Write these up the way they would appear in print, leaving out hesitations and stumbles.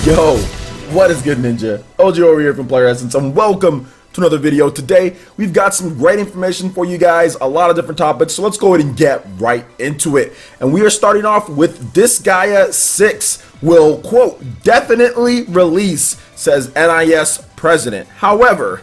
Yo, what is good, Ninja? OG over here from Player Essence, and welcome to another video. Today, we've got some great information for you guys, a lot of different topics, so let's go ahead and get right into it. And we are starting off with Disgaea 6 will, quote, definitely release, says NIS President. However,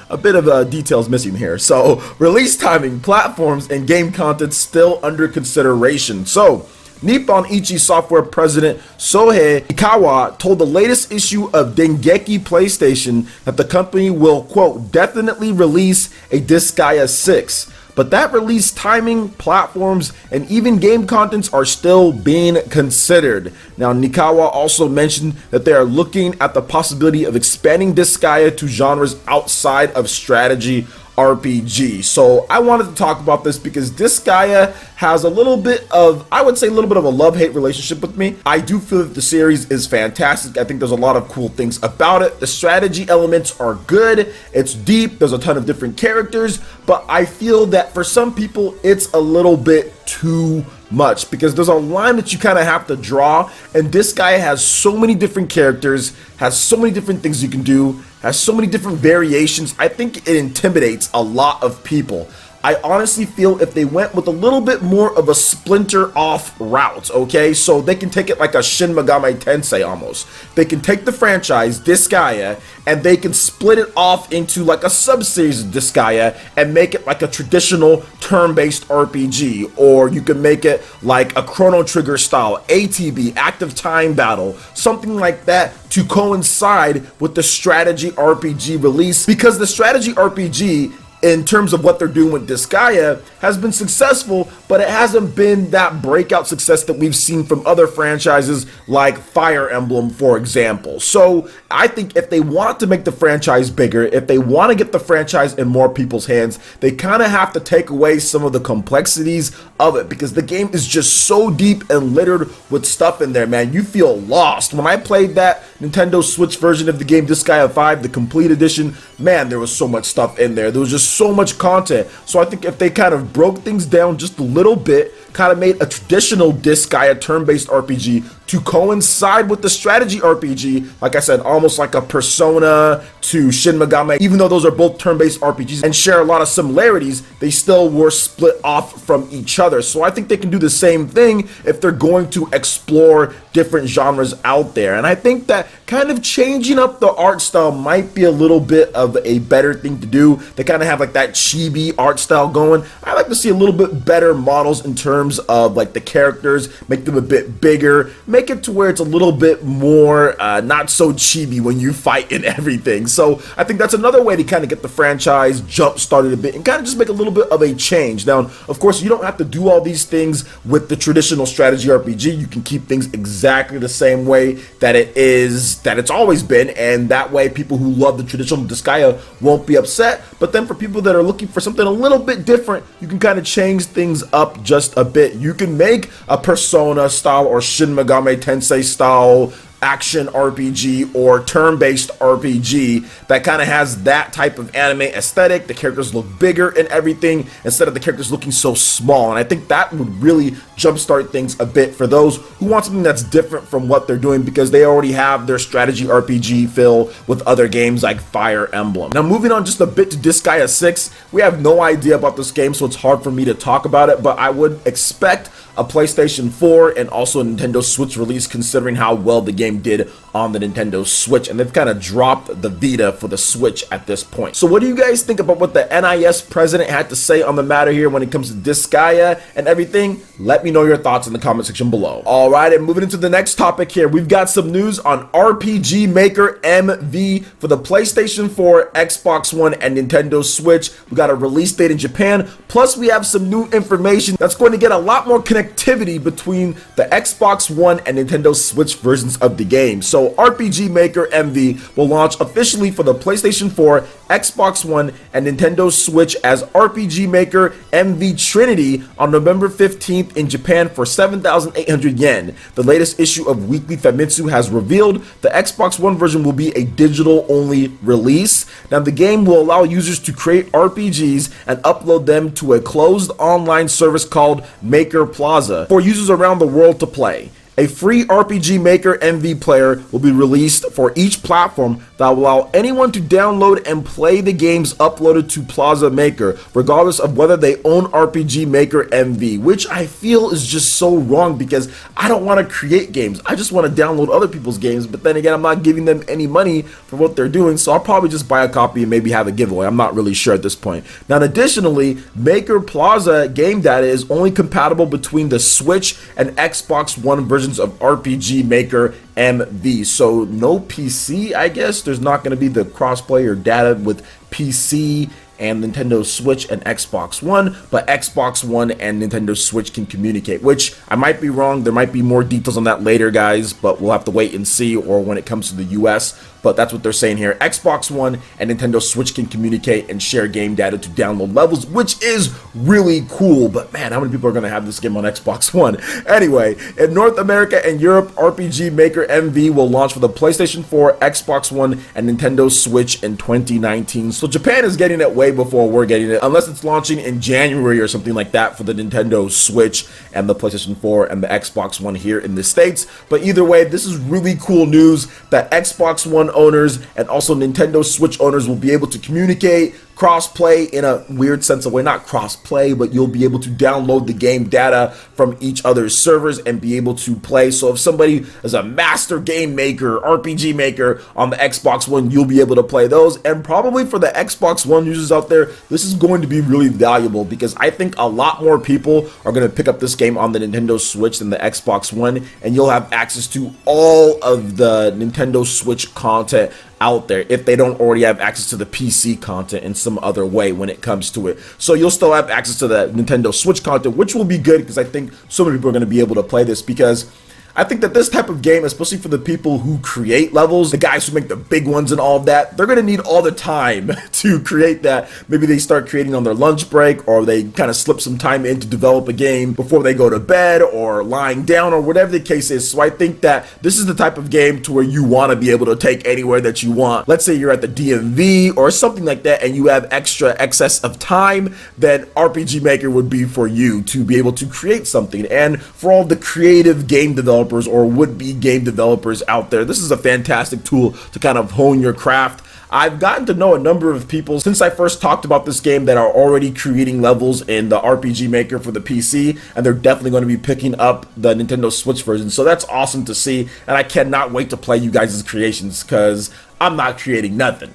a bit of details missing here. So, release timing, platforms, and game content still under consideration. So, Nippon Ichi Software President Sohei Ikawa told the latest issue of Dengeki PlayStation that the company will, quote, definitely release a Disgaea 6. But that release timing, platforms, and even game contents are still being considered. Now, Nikawa also mentioned that they are looking at the possibility of expanding Disgaea to genres outside of strategy RPG. So I wanted to talk about this because Disgaea has a little bit of, I would say a little bit of a love-hate relationship with me. I do feel that the series is fantastic. I think there's a lot of cool things about it. The strategy elements are good. It's deep. There's a ton of different characters, but I feel that for some people it's a little bit too much because there's a line that you kind of have to draw, and Disgaea has so many different characters, has so many different things you can do, has so many different variations. I think it intimidates a lot of people. I honestly feel if they went with a little bit more of a splinter off route, okay? So they can take it like a Shin Megami Tensei almost. They can take the franchise, Disgaea, and they can split it off into like a sub-series of Disgaea and make it like a traditional turn-based RPG. Or you can make it like a Chrono Trigger style, ATB, Active Time Battle, something like that to coincide with the strategy RPG release. Because the strategy RPG, in terms of what they're doing with Disgaea, has been successful, but it hasn't been that breakout success that we've seen from other franchises like Fire Emblem, for example. So I think if they want to make the franchise bigger, if they want to get the franchise in more people's hands, they kind of have to take away some of the complexities of it, because the game is just so deep and littered with stuff in there, man. You feel lost. When I played that Nintendo Switch version of the game, Disgaea 5, the complete edition, man, there was so much stuff in there. There was just so much content. So I think if they kind of broke things down just a little bit, kind of made a traditional Disgaea turn-based RPG to coincide with the strategy RPG, like I said, almost like a Persona to Shin Megami, even though those are both turn-based RPGs and share a lot of similarities, they still were split off from each other. So I think they can do the same thing if they're going to explore different genres out there. And I think that kind of changing up the art style might be a little bit of a better thing to do. They kind of have like that chibi art style going. I like to see a little bit better models in terms of like the characters, make them a bit bigger, make it to where it's a little bit more not so chibi when you fight and everything. So I think that's another way to kind of get the franchise jump started a bit and kind of just make a little bit of a change. Now, of course, you don't have to do all these things with the traditional strategy RPG. You can keep things exactly the same way that it's always been, and that way people who love the traditional Disgaea won't be upset. But then for people that are looking for something a little bit different, you can kind of change things up just a bit. You can make a Persona style or Shin Megami Tensei style action RPG or turn-based RPG that kind of has that type of anime aesthetic. The characters look bigger and everything instead of the characters looking so small, and I think that would really jumpstart things a bit for those who want something that's different from what they're doing, because they already have their strategy RPG fill with other games like Fire Emblem. Now, moving on just a bit to Disgaea 6, we have no idea about this game, so it's hard for me to talk about it, but I would expect a PlayStation 4 and also a Nintendo Switch release, considering how well the game did on the Nintendo Switch, and they've kind of dropped the Vita for the Switch at this point. So what do you guys think about what the NIS President had to say on the matter here when it comes to Disgaea and everything? Let me know your thoughts in the comment section below. Alright, and moving into the next topic here, we've got some news on RPG Maker MV for the PlayStation 4, Xbox One, and Nintendo Switch. We got a release date in Japan, plus we have some new information that's going to get a lot more connectivity between the Xbox One and Nintendo Switch versions of the game. So RPG Maker MV will launch officially for the PlayStation 4, Xbox One, and Nintendo Switch as RPG Maker MV Trinity on November 15th in Japan for 7,800 yen. The latest issue of Weekly Famitsu has revealed the Xbox One version will be a digital-only release. Now, the game will allow users to create RPGs and upload them to a closed online service called Maker Plaza for users around the world to play. A free RPG Maker MV player will be released for each platform that will allow anyone to download and play the games uploaded to Plaza Maker, regardless of whether they own RPG Maker MV, which I feel is just so wrong because I don't want to create games. I just want to download other people's games, but then again, I'm not giving them any money for what they're doing, so I'll probably just buy a copy and maybe have a giveaway. I'm not really sure at this point. Now, additionally, Maker Plaza game data is only compatible between the Switch and Xbox One versions of RPG Maker MV. So no PC, I guess. There's not going to be the cross-player data with PC and Nintendo Switch and Xbox One, but Xbox One and Nintendo Switch can communicate, which I might be wrong. There might be more details on that later, guys, but we'll have to wait and see, or when it comes to the US. But that's what they're saying here. Xbox One and Nintendo Switch can communicate and share game data to download levels, which is really cool. But man, how many people are going to have this game on Xbox One? Anyway, in North America and Europe, RPG Maker MV will launch for the PlayStation 4, Xbox One, and Nintendo Switch in 2019. So Japan is getting it way before we're getting it, unless it's launching in January or something like that for the Nintendo Switch and the PlayStation 4 and the Xbox One here in the States. But either way, this is really cool news that Xbox One owners and also Nintendo Switch owners will be able to communicate, cross-play in a weird sense of way, not cross-play, but you'll be able to download the game data from each other's servers and be able to play. So if somebody is a master game maker, RPG maker on the Xbox One, you'll be able to play those. And probably for the Xbox One users out there, this is going to be really valuable because I think a lot more people are going to pick up this game on the Nintendo Switch than the Xbox One, and you'll have access to all of the Nintendo Switch content out there if they don't already have access to the PC content in some other way when it comes to it. So you'll still have access to the Nintendo Switch content, which will be good because I think so many people are going to be able to play this, because I think that this type of game, especially for the people who create levels, the guys who make the big ones and all of that, they're going to need all the time to create that. Maybe they start creating on their lunch break, or they kind of slip some time in to develop a game before they go to bed or lying down or whatever the case is. So I think that this is the type of game to where you want to be able to take anywhere that you want. Let's say you're at the DMV or something like that and you have extra excess of time, then RPG Maker would be for you to be able to create something. And for all the creative game developers or would-be game developers out there, this is a fantastic tool to kind of hone your craft. I've gotten to know a number of people since I first talked about this game that are already creating levels in the RPG Maker for the PC, and they're definitely going to be picking up the Nintendo Switch version. So that's awesome to see, and I cannot wait to play you guys' creations because I'm not creating nothing.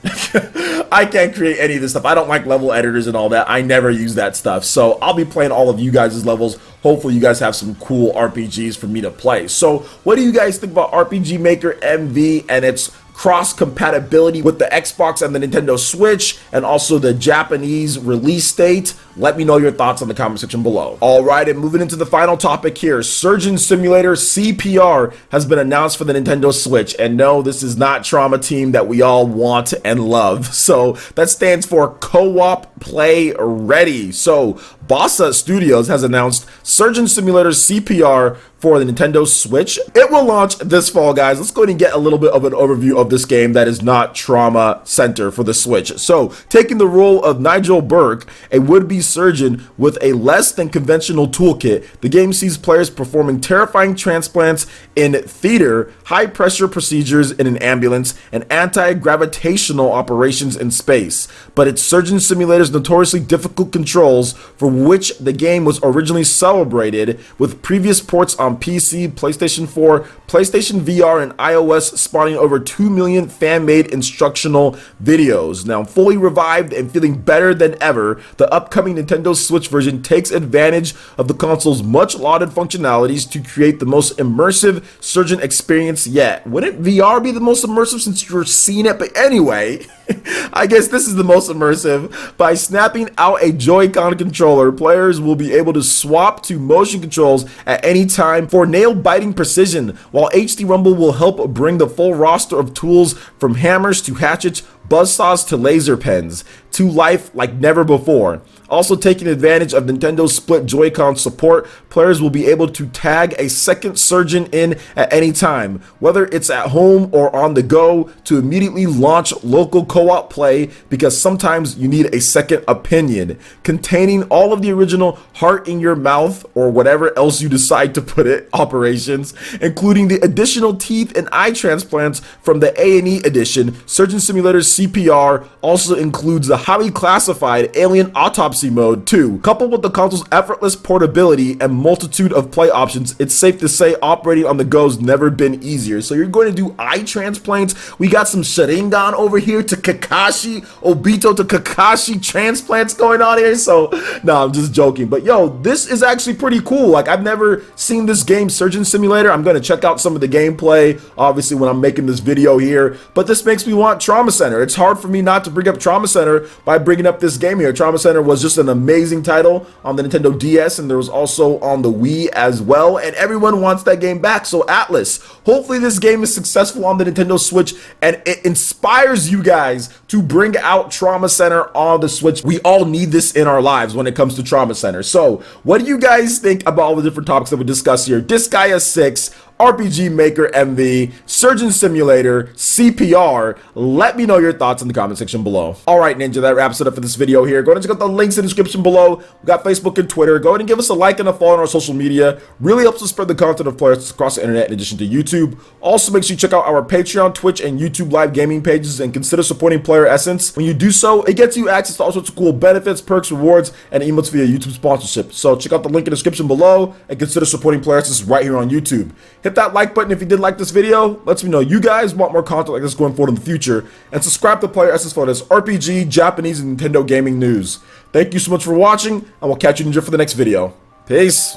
I can't create any of this stuff. I don't like level editors and all that. I never use that stuff. So I'll be playing all of you guys' levels. Hopefully you guys have some cool RPGs for me to play. So what do you guys think about RPG Maker MV and its cross compatibility with the Xbox and the Nintendo Switch, and also the Japanese release date? Let me know your thoughts in the comment section below. Alright, and moving into the final topic here, Surgeon Simulator CPR has been announced for the Nintendo Switch. And no, this is not Trauma Team that we all want and love. So that stands for Co-op Play Ready. So Bossa Studios has announced Surgeon Simulator CPR for the Nintendo Switch. It will launch this fall, guys. Let's go ahead and get a little bit of an overview of this game that is not Trauma Center for the Switch. So, taking the role of Nigel Burke, a would-be surgeon with a less than conventional toolkit, the game sees players performing terrifying transplants in theater, high-pressure procedures in an ambulance, and anti-gravitational operations in space. But it's Surgeon Simulator's notoriously difficult controls, for which the game was originally celebrated, with previous ports on PC, PlayStation 4, PlayStation VR, and iOS spawning over 2 million fan-made instructional videos. Now, fully revived and feeling better than ever, the upcoming Nintendo Switch version takes advantage of the console's much-lauded functionalities to create the most immersive surgeon experience yet. Wouldn't VR be the most immersive since you're seeing it? But anyway, I guess this is the most immersive. By snapping out a Joy-Con controller, players will be able to swap to motion controls at any time for nail-biting precision, while HD Rumble will help bring the full roster of tools from hammers to hatchets, buzzsaws to laser pens to life like never before. Also, taking advantage of Nintendo's split Joy-Con support, players will be able to tag a second Surgeon in at any time, whether it's at home or on the go, to immediately launch local co-op play, because sometimes you need a second opinion. Containing all of the original heart in your mouth, or whatever else you decide to put it, operations, including the additional teeth and eye transplants from the A&E edition, Surgeon Simulator CPR also includes the highly classified Alien Autopsy mode too. Coupled with the console's effortless portability and multitude of play options, it's safe to say operating on the go's never been easier. So you're going to do eye transplants. We got some Sharingan over here to Kakashi, Obito to Kakashi transplants going on here. So no, I'm just joking. But yo, this is actually pretty cool. Like, I've never seen this game, Surgeon Simulator. I'm going to check out some of the gameplay, obviously, when I'm making this video here. But this makes me want Trauma Center. It's hard for me not to bring up Trauma Center by bringing up this game here. Trauma Center was just an amazing title on the Nintendo DS, and there was also on the Wii as well, and everyone wants that game back. So Atlas, hopefully this game is successful on the Nintendo Switch and it inspires you guys to bring out Trauma Center on the Switch. We all need this in our lives when it comes to Trauma Center. So what do you guys think about all the different topics that we discussed here? Disgaea 6, RPG Maker MV, Surgeon Simulator, CPR. Let me know your thoughts in the comment section below. Alright Ninja, that wraps it up for this video here. Go ahead and check out the links in the description below. We got Facebook and Twitter. Go ahead and give us a like and a follow on our social media. Really helps us spread the content of players across the internet in addition to YouTube. Also, make sure you check out our Patreon, Twitch, and YouTube live gaming pages and consider supporting Player Essence. When you do so, it gets you access to all sorts of cool benefits, perks, rewards, and emotes via YouTube sponsorship. So check out the link in the description below and consider supporting Player Essence right here on YouTube. Hit that like button if you did like this video. Lets me know you guys want more content like this going forward in the future. And subscribe to Player Essence for this RPG, Japanese, and Nintendo gaming news. Thank you so much for watching, and we'll catch you, Ninja, for the next video. Peace.